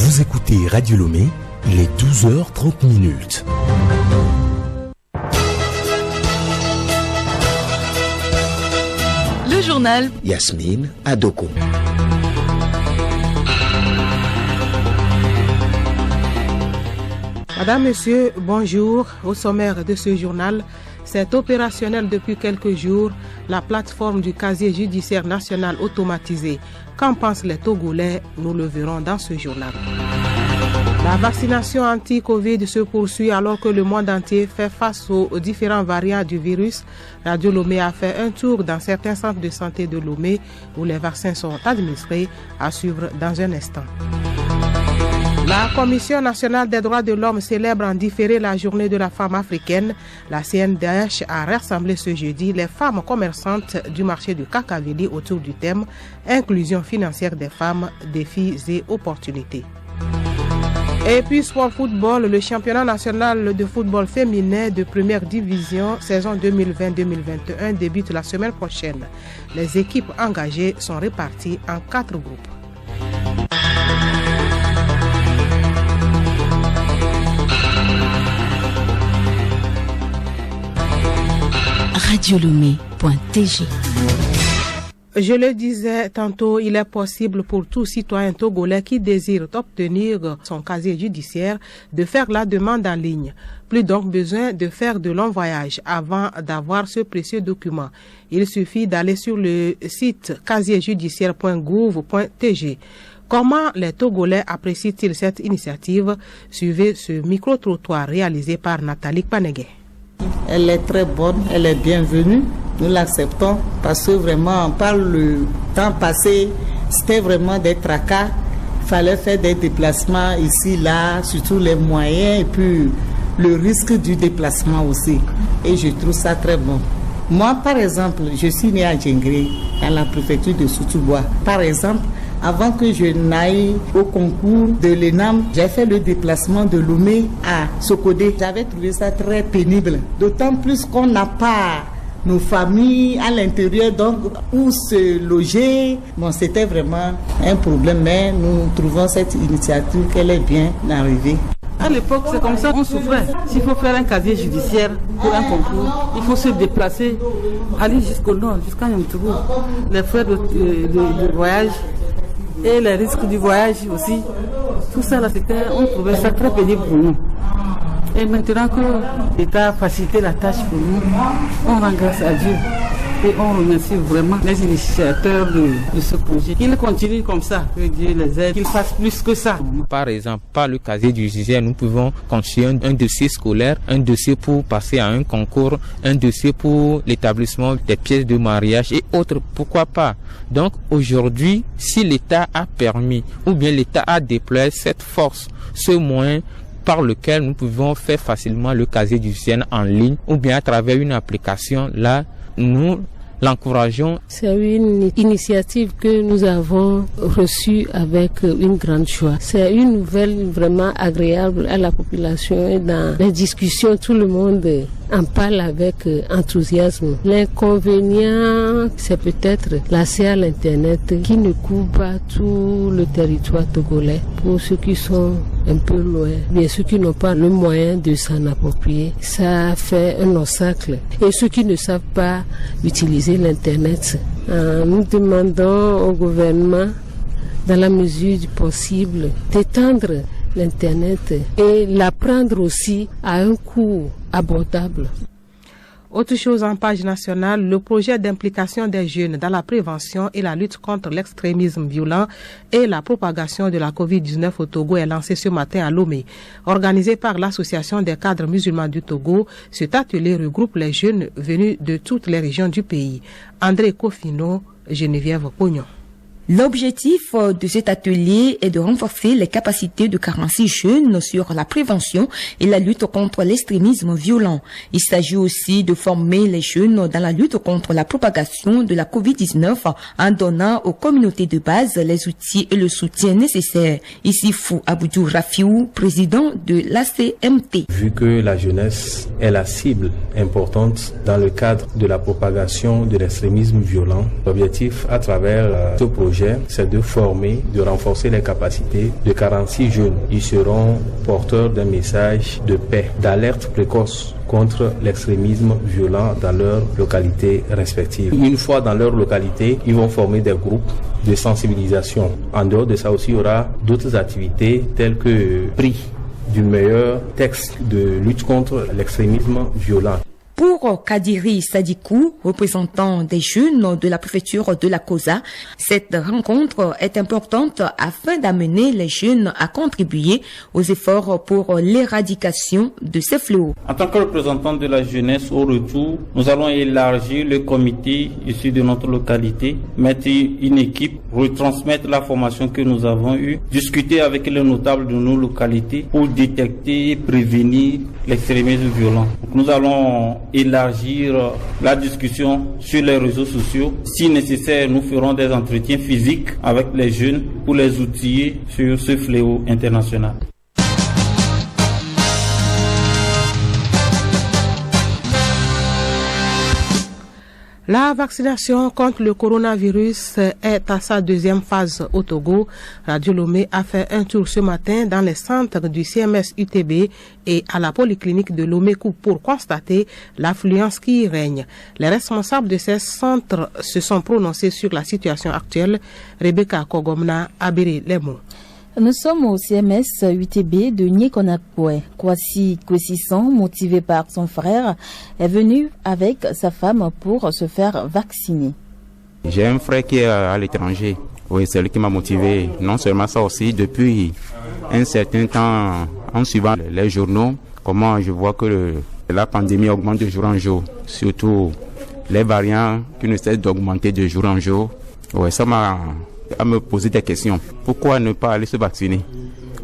Vous écoutez Radio Lomé, il est 12h30. Le journal Yasmine Adoko. Madame, Monsieur, bonjour. Au sommaire de ce journal, c'est opérationnel depuis quelques jours, la plateforme du casier judiciaire national automatisé. Qu'en pensent les Togolais? Nous le verrons dans ce journal. La vaccination anti-Covid se poursuit alors que le monde entier fait face aux différents variants du virus. Radio Lomé a fait un tour dans certains centres de santé de Lomé où les vaccins sont administrés, à suivre dans un instant. La Commission nationale des droits de l'homme célèbre en différé la journée de la femme africaine. La CNDH a rassemblé ce jeudi les femmes commerçantes du marché du Kakaveli autour du thème « Inclusion financière des femmes, défis et opportunités ». Et puis sport football, le championnat national de football féminin de première division saison 2020-2021 débute la semaine prochaine. Les équipes engagées sont réparties en 4 groupes. radiolomé.tg. Je le disais tantôt, il est possible pour tout citoyen togolais qui désire obtenir son casier judiciaire de faire la demande en ligne. Plus donc besoin de faire de longs voyages avant d'avoir ce précieux document. Il suffit d'aller sur le site casierjudiciaire.gouv.tg. Comment les Togolais apprécient-ils cette initiative? Suivez ce micro-trottoir réalisé par Nathalie Paneguet. Elle est très bonne, elle est bienvenue. Nous l'acceptons parce que vraiment, par le temps passé, c'était vraiment des tracas. Il fallait faire des déplacements ici, là, surtout les moyens et puis le risque du déplacement aussi. Et je trouve ça très bon. Moi, par exemple, je suis née à Djengré, dans la préfecture de Soutoubois. Par exemple, avant que je n'aille au concours de l'ENAM, j'ai fait le déplacement de Lomé à Sokodé. J'avais trouvé ça très pénible. D'autant plus qu'on n'a pas nos familles à l'intérieur, donc où se loger. Bon, c'était vraiment un problème, mais nous trouvons cette initiative qu'elle est bien arrivée. À l'époque, c'est comme ça qu'on souffrait. S'il faut faire un casier judiciaire pour un concours, il faut se déplacer, aller jusqu'au nord, jusqu'à Yamtougou. Les frais de voyage et les risques du voyage aussi. Tout ça, là, on trouvait ça très pénible pour nous. Et maintenant que l'État a facilité la tâche pour nous, on rend grâce à Dieu. Et on remercie vraiment les initiateurs de ce projet. Qu'ils continuent comme ça, que Dieu les aide, qu'ils fassent plus que ça. Par exemple, par le casier judiciaire, nous pouvons constituer un dossier scolaire, un dossier pour passer à un concours, un dossier pour l'établissement des pièces de mariage et autres. Pourquoi pas? Donc aujourd'hui, si l'État a permis ou bien l'État a déployé cette force, ce moyen par lequel nous pouvons faire facilement le casier judiciaire en ligne ou bien à travers une application, là, nous l'encourageons. C'est une initiative que nous avons reçue avec une grande joie. C'est une nouvelle vraiment agréable à la population et dans les discussions, tout le monde en parle avec enthousiasme. L'inconvénient, c'est peut-être l'accès à l'Internet qui ne couvre pas tout le territoire togolais. Pour ceux qui sont un peu loin, bien ceux qui n'ont pas le moyen de s'en approprier, ça fait un obstacle. Et ceux qui ne savent pas utiliser l'Internet, nous demandons au gouvernement, dans la mesure du possible, d'étendre l'Internet et l'apprendre aussi à un coût abordable. Autre chose en page nationale, le projet d'implication des jeunes dans la prévention et la lutte contre l'extrémisme violent et la propagation de la COVID-19 au Togo est lancé ce matin à Lomé. Organisé par l'Association des cadres musulmans du Togo, cet atelier regroupe les jeunes venus de toutes les régions du pays. André Kofino, Geneviève Pognon. L'objectif de cet atelier est de renforcer les capacités de 46 jeunes sur la prévention et la lutte contre l'extrémisme violent. Il s'agit aussi de former les jeunes dans la lutte contre la propagation de la COVID-19 en donnant aux communautés de base les outils et le soutien nécessaires. Ici Fou Aboudou Rafiou, président de l'ACMT. Vu que la jeunesse est la cible importante dans le cadre de la propagation de l'extrémisme violent, l'objectif à travers ce projet projet, c'est de former, de renforcer les capacités de 46 jeunes. Ils seront porteurs d'un message de paix, d'alerte précoce contre l'extrémisme violent dans leur localité respective. Une fois dans leur localité, ils vont former des groupes de sensibilisation. En dehors de ça aussi, il y aura d'autres activités telles que prix du meilleur texte de lutte contre l'extrémisme violent. Pour Kadiri Sadikou, représentant des jeunes de la préfecture de la COSA, cette rencontre est importante afin d'amener les jeunes à contribuer aux efforts pour l'éradication de ces fléaux. En tant que représentant de la jeunesse, au retour, nous allons élargir le comité ici de notre localité, mettre une équipe, retransmettre la formation que nous avons eue, discuter avec les notables de nos localités pour détecter et prévenir l'extrémisme violent. Donc nous allons élargir la discussion sur les réseaux sociaux. Si nécessaire, nous ferons des entretiens physiques avec les jeunes pour les outiller sur ce fléau international. La vaccination contre le coronavirus est à sa deuxième phase au Togo. Radio Lomé a fait un tour ce matin dans les centres du CMS UTB et à la polyclinique de Lomé-Kou pour constater l'affluence qui y règne. Les responsables de ces centres se sont prononcés sur la situation actuelle. Rebecca Kogomna a biré les mots. Nous sommes au CMS UTB de Nyekonakwe. Kwasi Kwesissan, motivé par son frère, est venu avec sa femme pour se faire vacciner. J'ai un frère qui est à l'étranger. Oui, c'est lui qui m'a motivé. Non seulement ça aussi, depuis un certain temps, en suivant les journaux, comment je vois que la pandémie augmente de jour en jour. Surtout les variants qui ne cessent d'augmenter de jour en jour. Oui, ça m'a à me poser des questions. Pourquoi ne pas aller se vacciner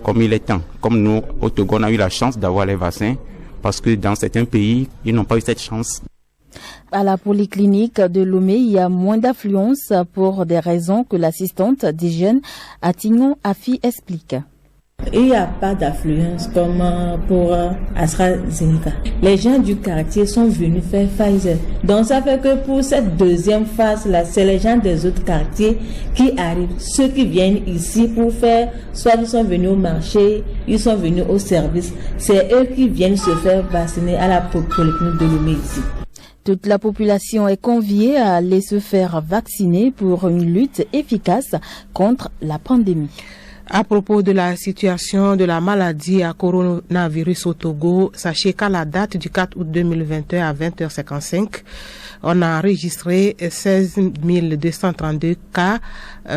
comme il est temps? Comme nous, au Togo, on a eu la chance d'avoir les vaccins parce que dans certains pays, ils n'ont pas eu cette chance. À la polyclinique de Lomé, il y a moins d'affluence pour des raisons que l'assistante des jeunes Atignon Afi explique. Il n'y a pas d'affluence comme pour AstraZeneca. Les gens du quartier sont venus faire Pfizer. Donc ça fait que pour cette deuxième phase-là, c'est les gens des autres quartiers qui arrivent. Ceux qui viennent ici pour faire, soit ils sont venus au marché, ils sont venus au service. C'est eux qui viennent se faire vacciner à la polyclinique de Lomé ici. Toute la population est conviée à aller se faire vacciner pour une lutte efficace contre la pandémie. À propos de la situation de la maladie à coronavirus au Togo, sachez qu'à la date du 4 août 2021 à 20h55, on a enregistré 16 232 cas,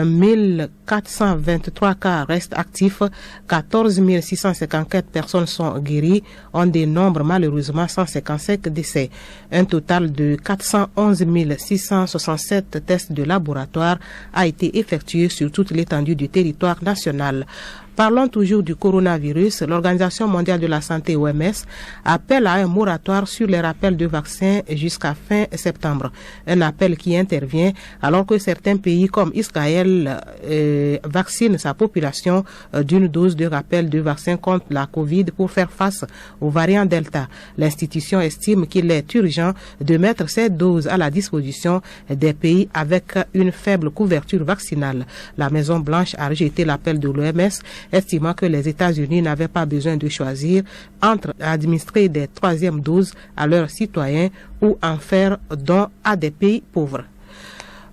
1423 cas restent actifs, 14 654 personnes sont guéries, on dénombre malheureusement 155 décès. Un total de 411 667 tests de laboratoire a été effectué sur toute l'étendue du territoire national. Parlons toujours du coronavirus. L'Organisation mondiale de la santé OMS appelle à un moratoire sur les rappels de vaccins jusqu'à fin septembre. Un appel qui intervient alors que certains pays comme Israël vaccinent sa population d'une dose de rappel de vaccin contre la Covid pour faire face au variant Delta. L'institution estime qu'il est urgent de mettre ces doses à la disposition des pays avec une faible couverture vaccinale. La Maison-Blanche a rejeté l'appel de l'OMS, estimant que les États-Unis n'avaient pas besoin de choisir entre administrer des troisièmes doses à leurs citoyens ou en faire don à des pays pauvres.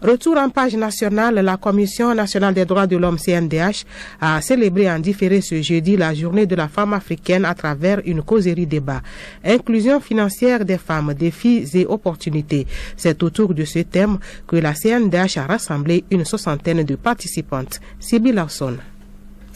Retour en page nationale, la Commission nationale des droits de l'homme CNDH a célébré en différé ce jeudi la journée de la femme africaine à travers une causerie débat. Inclusion financière des femmes, défis et opportunités. C'est autour de ce thème que la CNDH a rassemblé une soixantaine de participantes. Sibyl Lawson.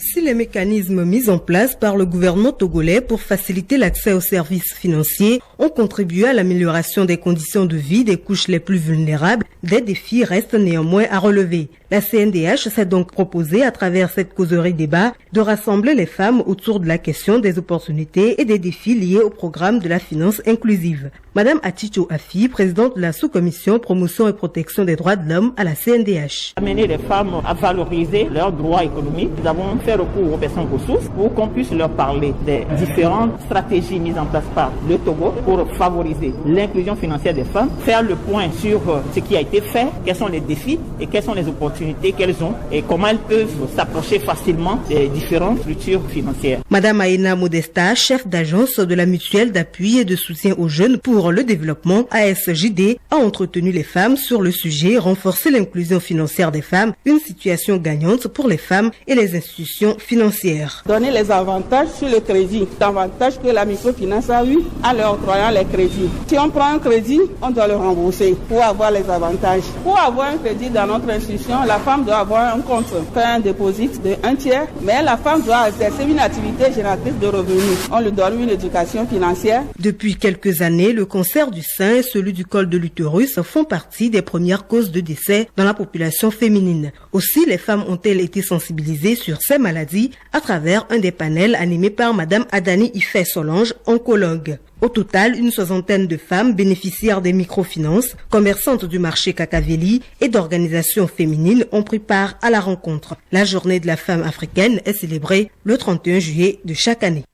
Si les mécanismes mis en place par le gouvernement togolais pour faciliter l'accès aux services financiers ont contribué à l'amélioration des conditions de vie des couches les plus vulnérables, des défis restent néanmoins à relever. La CNDH s'est donc proposée, à travers cette causerie débat, de rassembler les femmes autour de la question des opportunités et des défis liés au programme de la finance inclusive. Madame Aticho Afi, présidente de la sous-commission promotion et protection des droits de l'homme à la CNDH. Amener les femmes à valoriser leurs droits économiques. Nous avons faire recours aux personnes ressources pour qu'on puisse leur parler des différentes stratégies mises en place par le Togo pour favoriser l'inclusion financière des femmes, faire le point sur ce qui a été fait, quels sont les défis et quelles sont les opportunités qu'elles ont et comment elles peuvent s'approcher facilement des différentes structures financières. Madame Aïna Modesta, chef d'agence de la mutuelle d'appui et de soutien aux jeunes pour le développement ASJD, a entretenu les femmes sur le sujet renforcer l'inclusion financière des femmes, une situation gagnante pour les femmes et les institutions financières. Donner les avantages sur le crédit, davantage que la microfinance a eu en leur octroyant les crédits. Si on prend un crédit, on doit le rembourser pour avoir les avantages. Pour avoir un crédit dans notre institution, la femme doit avoir un compte, faire un dépôt de 1/3, mais la femme doit exercer une activité génératrice de revenus. On lui donne une éducation financière. Depuis quelques années, le cancer du sein et celui du col de l'utérus font partie des premières causes de décès dans la population féminine. Aussi, les femmes ont-elles été sensibilisées sur ces maladies à travers un des panels animés par Madame Adani Ifé Solange, oncologue. Au total, une soixantaine de femmes bénéficiaires des microfinances, commerçantes du marché Kakaveli et d'organisations féminines ont pris part à la rencontre. La journée de la femme africaine est célébrée le 31 juillet de chaque année.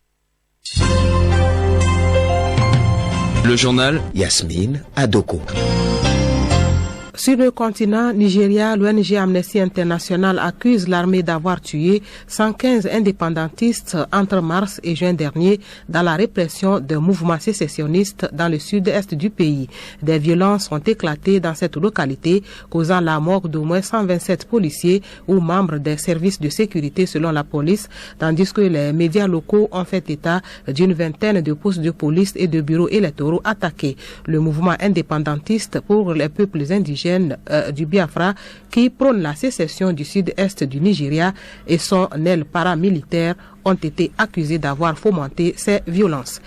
Le journal Yasmine Adoko. Sur le continent Nigeria, l'ONG Amnesty International accuse l'armée d'avoir tué 115 indépendantistes entre mars et juin dernier dans la répression d'un mouvement sécessionniste dans le sud-est du pays. Des violences ont éclaté dans cette localité, causant la mort d'au moins 127 policiers ou membres des services de sécurité selon la police, tandis que les médias locaux ont fait état d'une vingtaine de postes de police et de bureaux électoraux attaqués. Le mouvement indépendantiste pour les peuples indigènes du Biafra, qui prône la sécession du sud-est du Nigeria et son aile paramilitaire, ont été accusés d'avoir fomenté ces violences.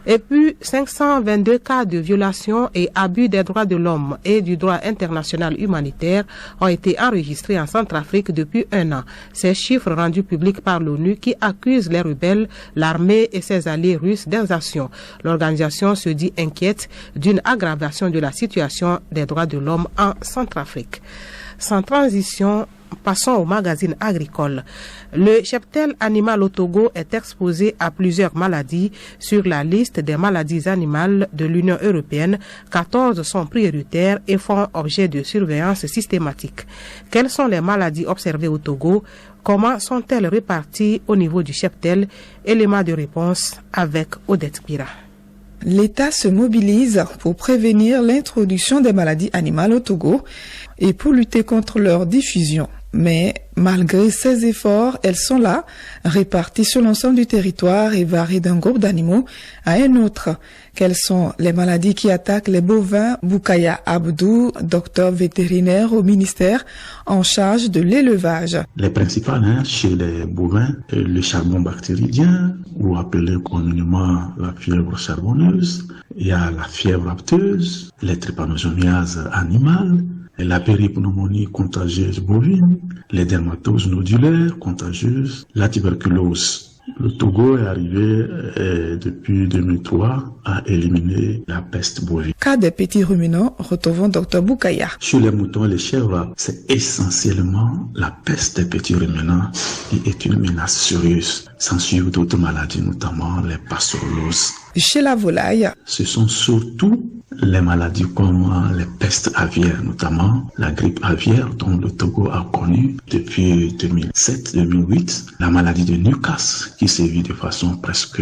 Et puis, 522 cas de violation et abus des droits de l'homme et du droit international humanitaire ont été enregistrés en Centrafrique depuis un an. Ces chiffres rendus publics par l'ONU qui accuse les rebelles, l'armée et ses alliés russes d'exactions. L'organisation se dit inquiète d'une aggravation de la situation des droits de l'homme en Centrafrique. Sans transition, passons au magazine agricole. Le cheptel animal au Togo est exposé à plusieurs maladies. Sur la liste des maladies animales de l'Union européenne, 14 sont prioritaires et font objet de surveillance systématique. Quelles sont les maladies observées au Togo? Comment sont-elles réparties au niveau du cheptel? Élément de réponse avec Odette Pira. L'État se mobilise pour prévenir l'introduction des maladies animales au Togo et pour lutter contre leur diffusion. Mais malgré ces efforts, elles sont là, réparties sur l'ensemble du territoire et varient d'un groupe d'animaux à un autre. Quelles sont les maladies qui attaquent les bovins? Boukaya Abdou, docteur vétérinaire au ministère en charge de l'élevage. Les principales chez les bovins, le charbon bactérien, ou appelé communément la fièvre charbonneuse, il y a la fièvre apteuse, les trypanosomiases animales, la péripneumonie contagieuse bovine, les dermatoses nodulaires contagieuses, la tuberculose. Le Togo est arrivé depuis 2003 à éliminer la peste bovine. Cas des petits ruminants, retrouvons Dr Boukaya. Chez les moutons et les chèvres, c'est essentiellement la peste des petits ruminants qui est une menace sérieuse, sans suivre d'autres maladies, notamment les pastoroses. Chez la volaille, ce sont surtout les maladies comme les pestes aviaires, notamment la grippe aviaire dont le Togo a connu depuis 2007-2008, la maladie de Newcastle qui sévit de façon presque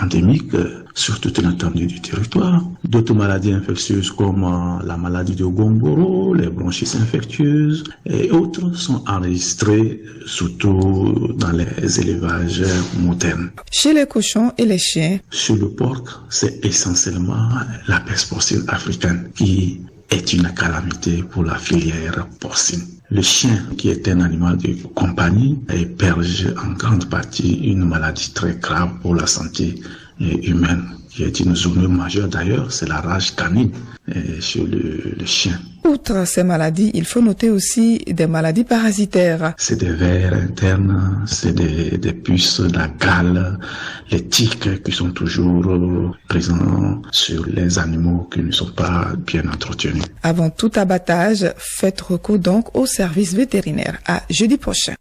endémique sur toute l'étendue du territoire, d'autres maladies infectieuses comme la maladie de Gongoro, les bronchites infectieuses et autres sont enregistrées surtout dans les élevages modernes. Chez les cochons et les chiens, chez le porc, c'est essentiellement la peste porcine africaine qui est une calamité pour la filière porcine. Le chien, qui est un animal de compagnie, héberge en grande partie une maladie très grave pour la santé humaine, qui est une zone majeure d'ailleurs, c'est la rage canine chez le chien. Outre ces maladies, il faut noter aussi des maladies parasitaires. C'est des vers internes, c'est des puces, la gale, les tiques qui sont toujours présents sur les animaux qui ne sont pas bien entretenus. Avant tout abattage, faites recours donc au service vétérinaire. À jeudi prochain.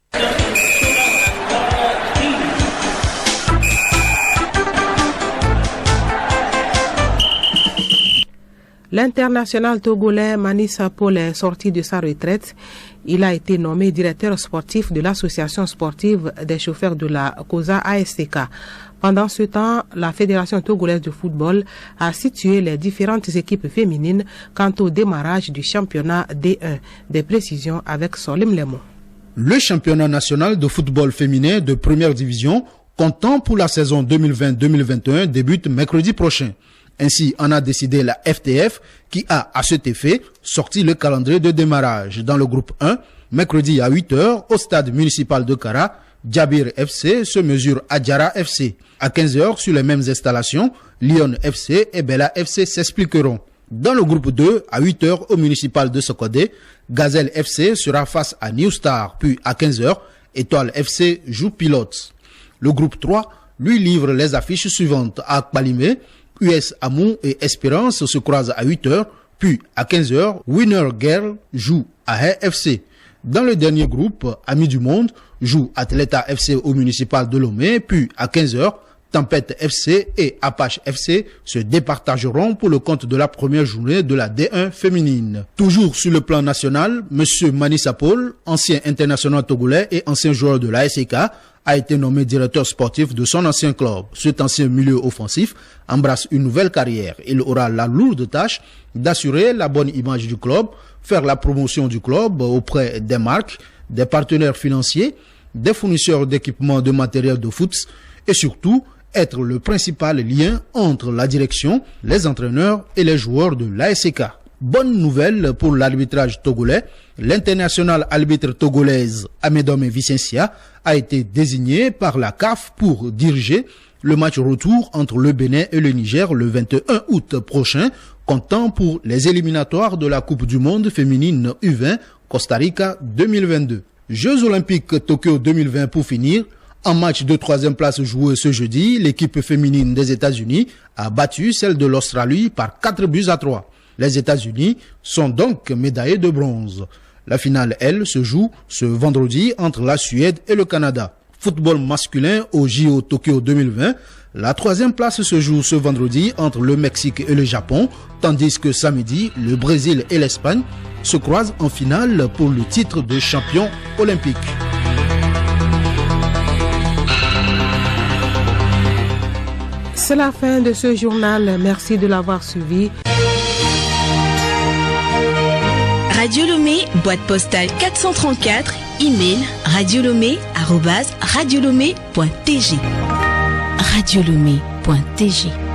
L'international togolais Manissa Paul est sorti de sa retraite. Il a été nommé directeur sportif de l'association sportive des chauffeurs de la COSA ASTK. Pendant ce temps, la Fédération togolaise de football a situé les différentes équipes féminines quant au démarrage du championnat D1. Des précisions avec Solim Lemon. Le championnat national de football féminin de première division, comptant pour la saison 2020-2021, débute mercredi prochain. Ainsi en a décidé la FTF qui a, à cet effet, sorti le calendrier de démarrage. Dans le groupe 1, mercredi à 8h, au stade municipal de Kara, Djabir FC se mesure à Djara FC. À 15h, sur les mêmes installations, Lyon FC et Bella FC s'expliqueront. Dans le groupe 2, à 8h, au municipal de Sokodé, Gazelle FC sera face à New Star. Puis à 15h, Étoile FC joue Pilote. Le groupe 3 lui livre les affiches suivantes. À Kpalimé, US Amon et Espérance se croisent à 8h, puis à 15h, Winner Girl joue à Hay FC. Dans le dernier groupe, Amis du Monde joue Atleta FC au municipal de Lomé, puis à 15h, Tempête FC et Apache FC se départageront pour le compte de la première journée de la D1 féminine. Toujours sur le plan national, Monsieur Manissa Paul, ancien international togolais et ancien joueur de l'ASK, a été nommé directeur sportif de son ancien club. Cet ancien milieu offensif embrasse une nouvelle carrière. Il aura la lourde tâche d'assurer la bonne image du club, faire la promotion du club auprès des marques, des partenaires financiers, des fournisseurs d'équipements de matériel de foot et surtout être le principal lien entre la direction, les entraîneurs et les joueurs de l'ASK. Bonne nouvelle pour l'arbitrage togolais, l'international arbitre togolaise Amedome Vicencia a été désigné par la CAF pour diriger le match retour entre le Bénin et le Niger le 21 août prochain, comptant pour les éliminatoires de la Coupe du Monde féminine U20 Costa Rica 2022. Jeux Olympiques Tokyo 2020 pour finir. En match de 3e place joué ce jeudi, l'équipe féminine des États-Unis a battu celle de l'Australie par 4-3. Les États-Unis sont donc médaillés de bronze. La finale, elle, se joue ce vendredi entre la Suède et le Canada. Football masculin au JO Tokyo 2020. La 3e place se joue ce vendredi entre le Mexique et le Japon, tandis que samedi, le Brésil et l'Espagne se croisent en finale pour le titre de champion olympique. C'est la fin de ce journal. Merci de l'avoir suivi. Radio Lomé, boîte postale 434, email radiolomé@radiolomé.tg. radiolomé.tg